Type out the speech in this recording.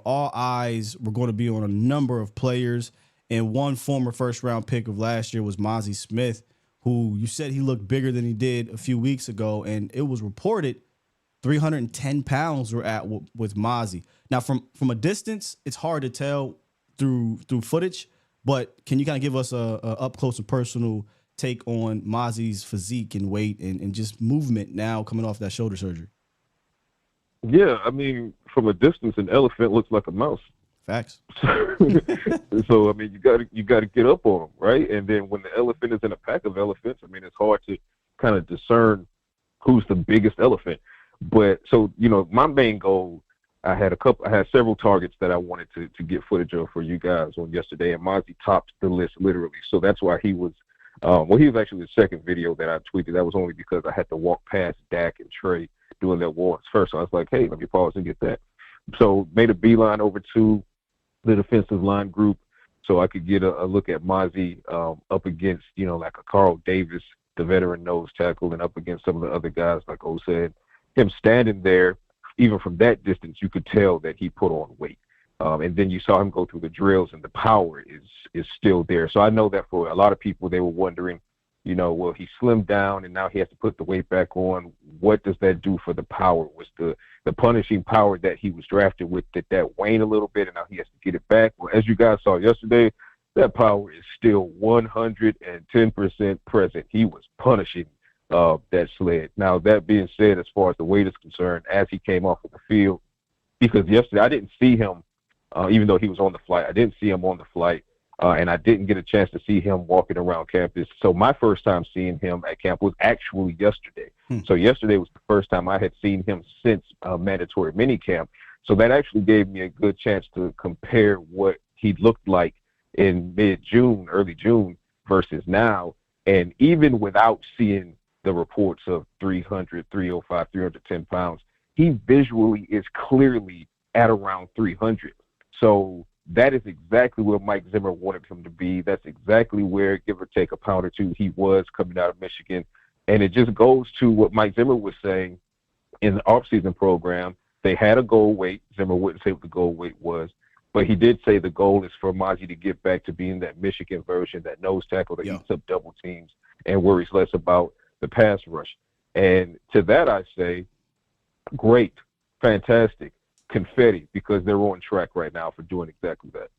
all eyes were going to be on a number of players. And one former first round pick of last year was Mazi Smith, who you said he looked bigger than he did a few weeks ago. And it was reported 310 pounds were at with Mazi. Now, from a distance, it's hard to tell through footage, but can you kind of give us a up close and personal take on Mazi's physique and weight and just movement now coming off that shoulder surgery? Yeah, I mean, from a distance, an elephant looks like a mouse. Facts. So I mean, you got to get up on them, right? And then when the elephant is in a pack of elephants, I mean, it's hard to kind of discern who's the biggest elephant. But so, you know, my main goal, I had several targets that I wanted to get footage of for you guys on yesterday, and Mazi topped the list literally. So that's why he was, he was actually the second video that I tweeted. That was only because I had to walk past Dak and Trey doing their warrants first. So I was like, hey, let me pause and get that. So made a beeline over to the defensive line group so I could get a look at Mazi up against, you know, like a Carl Davis, the veteran nose tackle, and up against some of the other guys, like O said. Him standing there, even from that distance, you could tell that he put on weight. And then you saw him go through the drills, and the power is still there. So I know that for a lot of people, they were wondering, you know, well, he slimmed down and now he has to put the weight back on. What does that do for the power? Was the punishing power that he was drafted with, did that wane a little bit and now he has to get it back? Well, as you guys saw yesterday, that power is still 110% present. He was punishing that sled. Now, that being said, as far as the weight is concerned, as he came off of the field, because yesterday I didn't see him, even though he was on the flight, I didn't see him on the flight, and I didn't get a chance to see him walking around campus. So my first time seeing him at camp was actually yesterday. So yesterday was the first time I had seen him since mandatory minicamp. So that actually gave me a good chance to compare what he looked like in mid-June, early June versus now. And even without seeing the reports of 300, 305, 310 pounds, he visually is clearly at around 300. So that is exactly where Mike Zimmer wanted him to be. That's exactly where, give or take a pound or two, he was coming out of Michigan. And it just goes to what Mike Zimmer was saying in the offseason program. They had a goal weight. Zimmer wouldn't say what the goal weight was, but he did say the goal is for Mazi to get back to being that Michigan version, that nose tackle that eats up double teams and worries less about the pass rush. And to that I say, great, fantastic, confetti, because they're on track right now for doing exactly that.